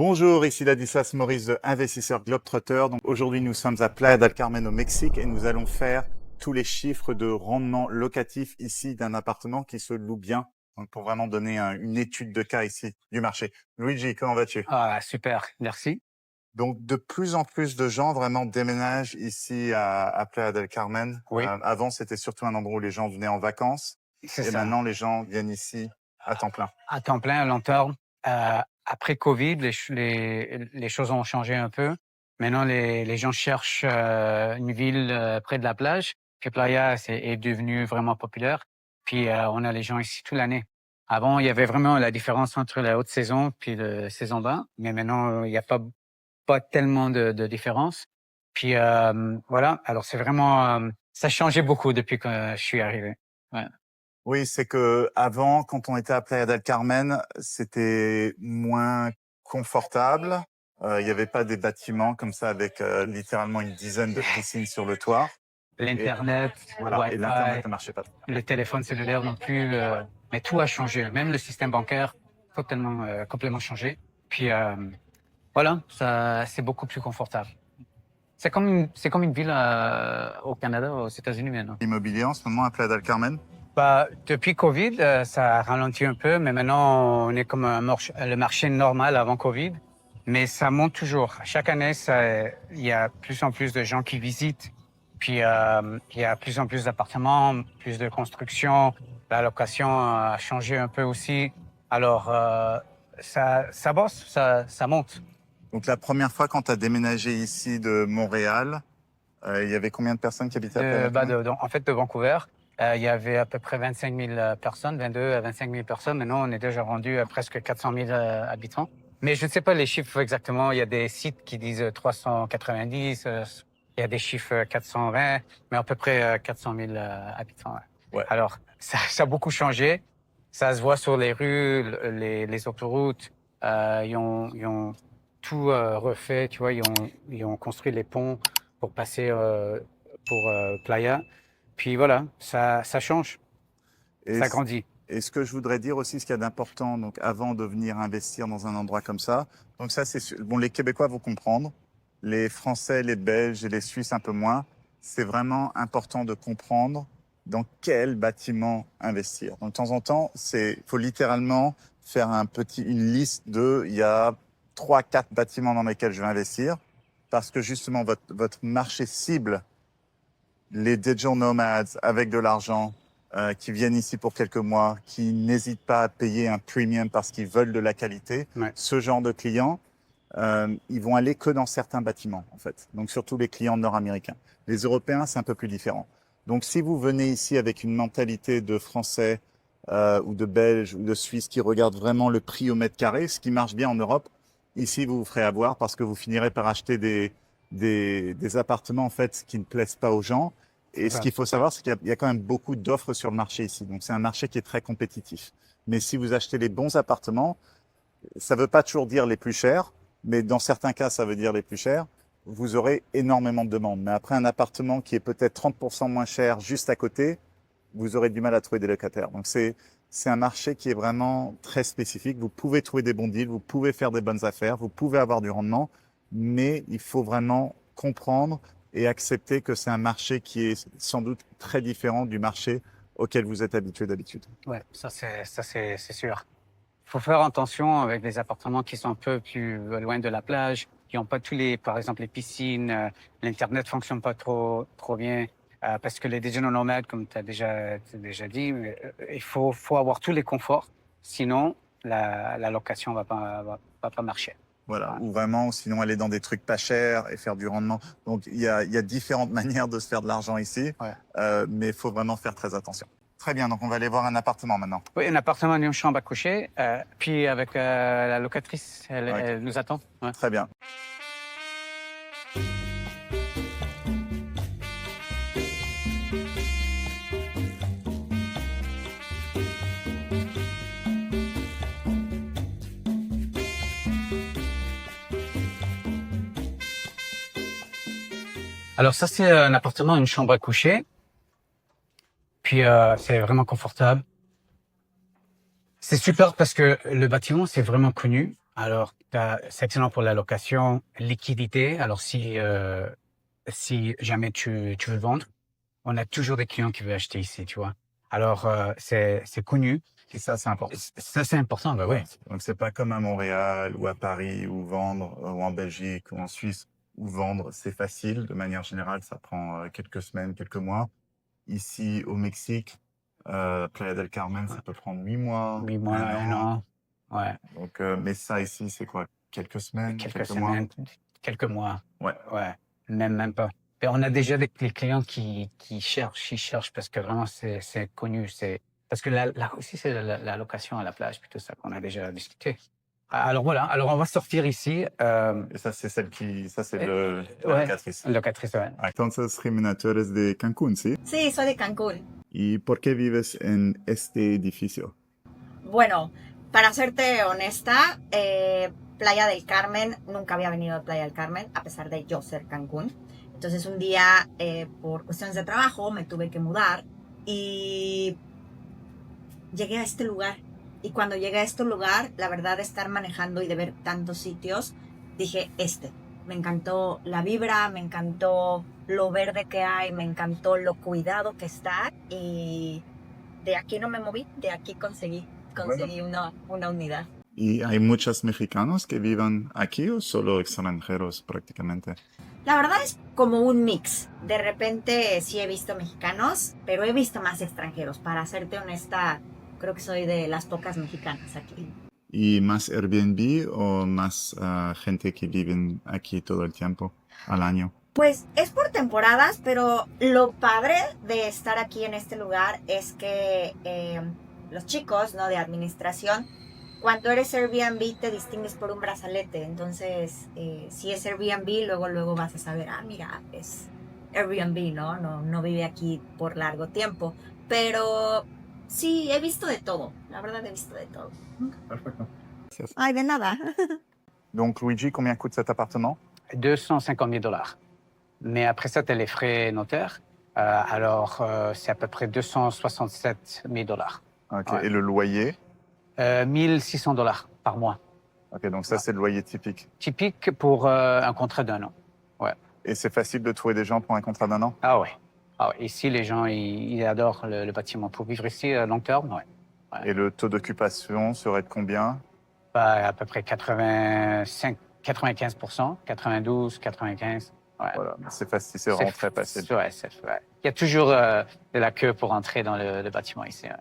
Bonjour, ici Ladislas Maurice de Investisseur Globetrotter. Donc aujourd'hui, nous sommes à Playa del Carmen au Mexique et nous allons faire tous les chiffres de rendement locatif ici d'un appartement qui se loue bien. Donc pour vraiment donner une étude de cas ici du marché. Luigi, comment vas-tu? Ah, super, merci. Donc de plus en plus de gens vraiment déménagent ici à Playa del Carmen. Oui, Avant, c'était surtout un endroit où les gens venaient en vacances c'est et ça. maintenant les gens viennent ici à temps plein. À temps plein, à long terme. Après Covid, les choses ont changé un peu. Maintenant, les gens cherchent une ville près de la plage. Puis Playa est devenu vraiment populaire. Puis on a les gens ici toute l'année. Avant, il y avait vraiment la différence entre la haute saison puis la saison bas. Mais maintenant, il n'y a pas tellement de différence. Puis voilà, alors c'est vraiment... ça a changé beaucoup depuis que je suis arrivé. Ouais. Oui, c'est que avant, quand on était à Playa del Carmen, c'était moins confortable. Il n'y avait pas des bâtiments comme ça avec littéralement une dizaine de piscines sur le toit. Et L'internet, le voilà, et l'internet Wi-Fi, ne marchait pas. le téléphone cellulaire non plus, mais tout a changé. Même le système bancaire, totalement, complètement changé. Puis voilà, ça, c'est beaucoup plus confortable. C'est comme une ville au Canada, aux États-Unis maintenant. Immobilier en ce moment à Playa del Carmen. Bah, depuis Covid, ça a ralenti un peu, mais maintenant on est comme le marché normal avant Covid. Mais ça monte toujours. Chaque année, il y a plus en plus de gens qui visitent. Puis il y a plus en plus d'appartements, plus de construction. La location a changé un peu aussi. Alors ça bosse, ça monte. Donc la première fois quand tu as déménagé ici de Montréal, il y avait combien de personnes qui habitaient à Playa del Carmen? En fait, de Vancouver, il y avait à peu près 25 000 personnes, 22 à 25 000 personnes. Maintenant, on est déjà rendu à presque 400 000 habitants. Mais je ne sais pas les chiffres exactement. Il y a des sites qui disent 390, il y a des chiffres 420, mais à peu près 400 000 habitants. Ouais. Ouais. Alors, ça a beaucoup changé. Ça se voit sur les rues, les autoroutes. Ils ont tout refait, tu vois. Ils ont construit les ponts pour passer pour Playa. Puis voilà, ça change, Et, ça grandit. et ce que je voudrais dire aussi, ce qu'il y a d'important, donc avant de venir investir dans un endroit comme ça, donc ça c'est bon, les Québécois vont comprendre, les Français, les Belges et les Suisses un peu moins. C'est vraiment important de comprendre dans quel bâtiment investir. Donc de temps en temps, faut littéralement faire une liste il y a 3, 4 bâtiments dans lesquels je vais investir, parce que justement votre marché cible, les digital nomades avec de l'argent, qui viennent ici pour quelques mois, qui n'hésitent pas à payer un premium parce qu'ils veulent de la qualité, Ouais. ce genre de clients, ils vont aller que dans certains bâtiments, en fait. Donc surtout les clients nord-américains. Les Européens, c'est un peu plus différent. Donc si vous venez ici avec une mentalité de Français ou de Belges ou de Suisses qui regardent vraiment le prix au mètre carré, ce qui marche bien en Europe, ici vous vous ferez avoir parce que vous finirez par acheter des appartements en fait qui ne plaisent pas aux gens. Et ce Ouais. qu'il faut savoir, c'est qu'il y a quand même beaucoup d'offres sur le marché ici. Donc c'est un marché qui est très compétitif. Mais si vous achetez les bons appartements, ça ne veut pas toujours dire les plus chers, mais dans certains cas, ça veut dire les plus chers. Vous aurez énormément de demandes. Mais après, un appartement qui est peut-être 30% moins cher juste à côté, vous aurez du mal à trouver des locataires. Donc c'est un marché qui est vraiment très spécifique. Vous pouvez trouver des bons deals, vous pouvez faire des bonnes affaires, vous pouvez avoir du rendement, mais il faut vraiment comprendre et accepter que c'est un marché qui est sans doute très différent du marché auquel vous êtes habitué d'habitude. Ouais, c'est sûr. Il faut faire attention avec les appartements qui sont un peu plus loin de la plage, qui n'ont pas par exemple, les piscines, l'Internet fonctionne pas trop bien, parce que les digital nomades, comme tu as déjà dit, faut avoir tous les conforts, sinon la location va pas marcher. Voilà, Ouais. ou vraiment, sinon aller dans des trucs pas chers et faire du rendement. Donc il y a différentes manières de se faire de l'argent ici, Ouais. mais il faut vraiment faire très attention. Très bien, donc on va aller voir un appartement maintenant. Oui, un appartement, une chambre à coucher, puis avec la locatrice, Ok. elle nous attend. Ouais. Très bien. Alors ça, c'est un appartement, une chambre à coucher. Puis c'est vraiment confortable. C'est super parce que le bâtiment, c'est vraiment connu. Alors C'est excellent pour la location, liquidité. Alors, si jamais tu veux le vendre, on a toujours des clients qui veulent acheter ici, tu vois. Alors, c'est connu. Et ça, c'est important. Ça, c'est important, bah ouais. Donc, c'est pas comme à Montréal ou à Paris ou vendre ou en Belgique ou en Suisse où vendre, c'est facile. De manière générale, ça prend quelques semaines, quelques mois. Ici, au Mexique, Playa del Carmen, ça peut prendre 8 mois, 8 mois, un 1 an. an. Ouais. Donc, mais ça ici, c'est quoi? Quelques semaines, Quelques mois? semaines, quelques mois. Ouais. Ouais. Même pas. Et on a déjà des clients qui cherchent parce que vraiment, c'est connu. Parce que là aussi, c'est la location à la plage, plutôt ça qu'on a déjà discuté. Alors voilà. Alors, on va sortir ici. Et ça, c'est ça, c'est la Ouais. locatrice. Locatrice, ouais. Entonces, Jimena, tú eres de Cancún, ¿sí? Sí, soy de Cancún. ¿Y por qué vives en este edificio? Bueno, para serte honesta, Playa del Carmen, nunca había venido a Playa del Carmen, a pesar de yo ser Cancún. Entonces un día, por cuestiones de trabajo, me tuve que mudar y llegué a este lugar. Y cuando llegué a este lugar, la verdad de estar manejando y de ver tantos sitios, dije, me encantó la vibra, me encantó lo verde que hay, me encantó lo cuidado que está y de aquí no me moví, de aquí conseguí una unidad. ¿Y hay muchos mexicanos que vivan aquí o solo extranjeros prácticamente? La verdad es como un mix. De repente sí he visto mexicanos, pero he visto más extranjeros. Para serte honesta, creo que soy de las pocas mexicanas aquí. ¿Y más Airbnb o más gente que viven aquí todo el tiempo, al año? Pues es por temporadas, pero lo padre de estar aquí en este lugar es que los chicos, ¿no?, de administración, cuando eres Airbnb te distingues por un brazalete. Entonces, si es Airbnb, luego vas a saber, mira, es Airbnb, ¿no? No vive aquí por largo tiempo. Pero sí, he visto de todo. La verdad, he visto de todo. Perfecto. Ay, de nada. Donc, Luigi, combien coûte cet appartement? 250 000 $. Mais après ça, tu as les frais notaires. Alors, c'est à peu près 267 000 $. Ok. Ouais. Et le loyer? 1 600 $ par mois. Ok, donc ça, c'est le loyer typique. Typique pour un contrat d'1 an. Ouais. Et c'est facile de trouver des gens pour un contrat d'1 an? Ah ouais. Ici, les gens, ils adorent le bâtiment. Pour vivre ici à long terme, ouais. Et le taux d'occupation serait de combien? À peu près 95%, 92, 95. Ouais. Voilà, c'est facile, c'est vraiment très facile. Ouais, ouais. Il y a toujours de la queue pour entrer dans le bâtiment ici. Ouais.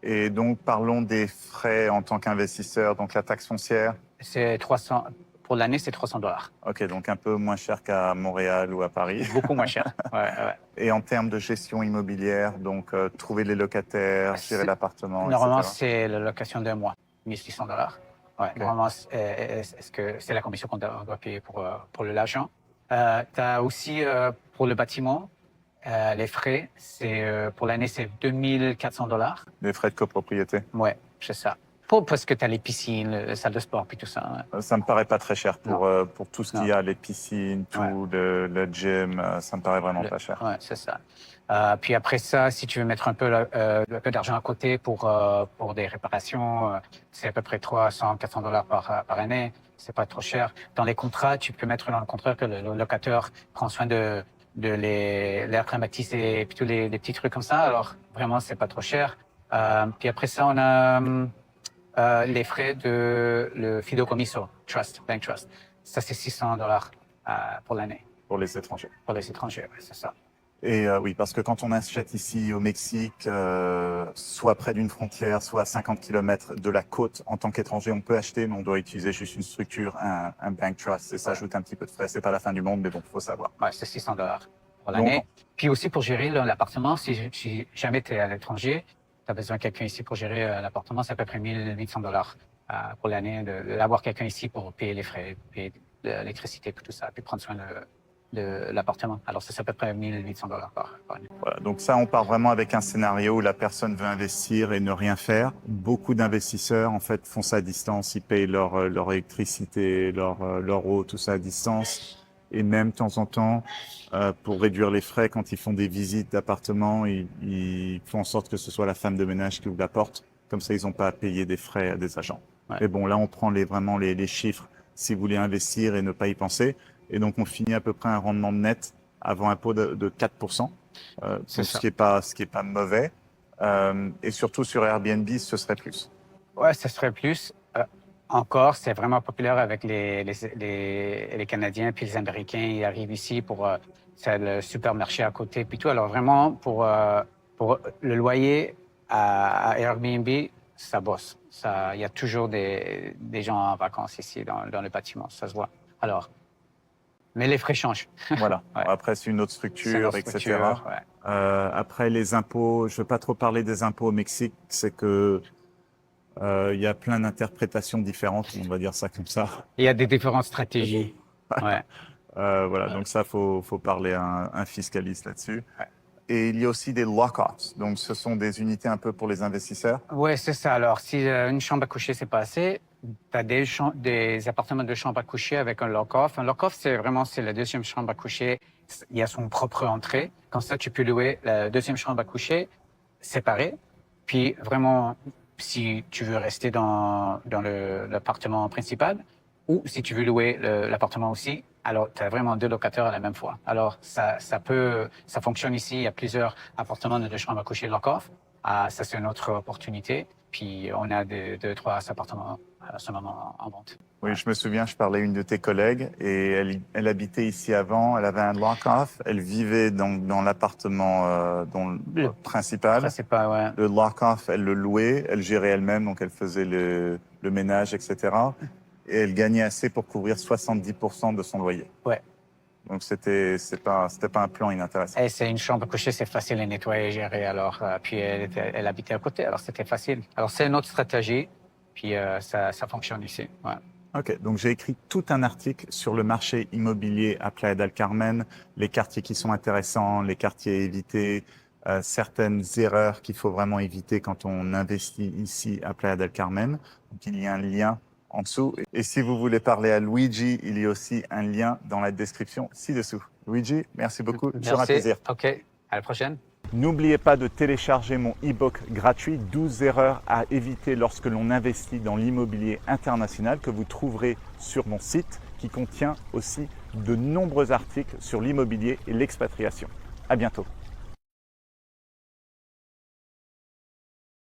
Et donc, parlons des frais en tant qu'investisseur. Donc, la taxe foncière? C'est 300. Pour l'année, c'est 300 $. Ok, donc un peu moins cher qu'à Montréal ou à Paris. Beaucoup moins cher. Ouais. Et en termes de gestion immobilière, donc trouver les locataires, gérer l'appartement, Normalement, etc. c'est la location d'un mois, 1 600 $. Ouais, Okay. Normalement, est-ce que c'est la commission qu'on doit payer pour l'argent? Tu as aussi pour le bâtiment, les frais, pour l'année, c'est 2 400 $. Les frais de copropriété. Ouais, c'est ça. Parce que tu as les piscines, les salles de sport, puis tout ça. Ouais. Ça me paraît pas très cher pour tout ce qu'il y a, les piscines, tout, Ouais. le gym, ça me paraît vraiment pas cher. Ouais, c'est ça. Puis après ça, si tu veux mettre un peu d'argent à côté pour des réparations, c'est à peu près 300, 400 $ par année. C'est pas trop cher. Dans les contrats, tu peux mettre dans le contrat que le locateur prend soin de l'air climatisé et puis tous les petits trucs comme ça. Alors, vraiment, c'est pas trop cher. Puis après ça, on a les frais de le fideicomiso, trust, bank trust. Ça, c'est 600 $ pour l'année. Pour les étrangers. Pour les étrangers, ouais, c'est ça. Et oui, parce que quand on achète ici au Mexique, soit près d'une frontière, soit à 50 km de la côte, en tant qu'étranger, on peut acheter, mais on doit utiliser juste une structure, un bank trust, et ça ajoute un petit peu de frais. C'est pas la fin du monde, mais bon, faut savoir. Ouais, c'est 600 $ pour l'année. Puis aussi pour gérer l'appartement, si jamais tu es à l'étranger, tu as besoin de quelqu'un ici pour gérer l'appartement, c'est à peu près 1 800 $ pour l'année, d'avoir quelqu'un ici pour payer les frais, payer l'électricité, puis tout ça, puis prendre soin de l'appartement. Alors, c'est à peu près 1 800 $ par année. Voilà, donc ça, on part vraiment avec un scénario où la personne veut investir et ne rien faire. Beaucoup d'investisseurs, en fait, font ça à distance. Ils payent leur électricité, leur eau, tout ça à distance. Et même, de temps en temps, pour réduire les frais, quand ils font des visites d'appartements, ils font en sorte que ce soit la femme de ménage qui ouvre la porte. Comme ça, ils n'ont pas à payer des frais à des agents. Ouais. Mais bon, là, on prend vraiment les chiffres. si vous voulez investir et ne pas y penser. Et donc, on finit à peu près un rendement net avant impôt de 4%, C'est ce ça. qui est pas mauvais. Et surtout sur Airbnb, ce serait plus. Ouais, ce serait plus. Encore, c'est vraiment populaire avec les Canadiens puis les Américains. Ils arrivent ici pour c'est le supermarché à côté puis tout. Alors vraiment, pour le loyer à Airbnb, ça bosse. Il y a toujours des gens en vacances ici dans le bâtiment, ça se voit. Alors, mais les frais changent. Voilà. Ouais. Après, c'est une autre C'est structure, notre etc. structure, ouais. Après, les impôts, je ne veux pas trop parler des impôts au Mexique, c'est que il y a plein d'interprétations différentes, on va dire ça comme ça. Il y a des différentes stratégies. Ouais. Voilà, donc ça, faut parler à un fiscaliste là-dessus. Ouais. Et il y a aussi des lock-offs, donc ce sont des unités un peu pour les investisseurs. Oui, c'est ça. Alors, si une chambre à coucher, c'est pas assez, tu as des appartements de chambre à coucher avec un lock-off. Un lock-off, c'est la deuxième chambre à coucher. Il y a son propre entrée. Comme ça, tu peux louer la deuxième chambre à coucher séparée. Puis, vraiment, si tu veux rester dans l'appartement principal ou si tu veux louer l'appartement aussi, alors tu as vraiment deux locataires à la même fois. Alors, ça fonctionne ici. Il y a plusieurs appartements de chambres à coucher lock-off. Ça, c'est une autre opportunité. Puis, on a deux, trois appartements à ce moment en vente. Oui, je me souviens, je parlais à une de tes collègues et elle habitait ici avant, elle avait un lock-off, elle vivait dans l'appartement principal. Ça, c'est pas, ouais. Le lock-off, elle le louait, elle gérait elle-même, donc elle faisait le ménage, etc. Et elle gagnait assez pour couvrir 70% de son loyer. Ouais. Donc, c'était pas un plan inintéressant. Et c'est une chambre à coucher, c'est facile à nettoyer et gérer. Alors, puis elle habitait à côté, alors c'était facile. Alors, c'est une autre stratégie, puis ça fonctionne ici. Ouais. Ok, donc j'ai écrit tout un article sur le marché immobilier à Playa del Carmen, les quartiers qui sont intéressants, les quartiers à éviter, certaines erreurs qu'il faut vraiment éviter quand on investit ici à Playa del Carmen. Donc il y a un lien en dessous. Et si vous voulez parler à Luigi, il y a aussi un lien dans la description ci-dessous. Luigi, merci beaucoup, toujours un plaisir. OK, à la prochaine. N'oubliez pas de télécharger mon e-book gratuit 12 erreurs à éviter lorsque l'on investit dans l'immobilier international que vous trouverez sur mon site qui contient aussi de nombreux articles sur l'immobilier et l'expatriation. À bientôt.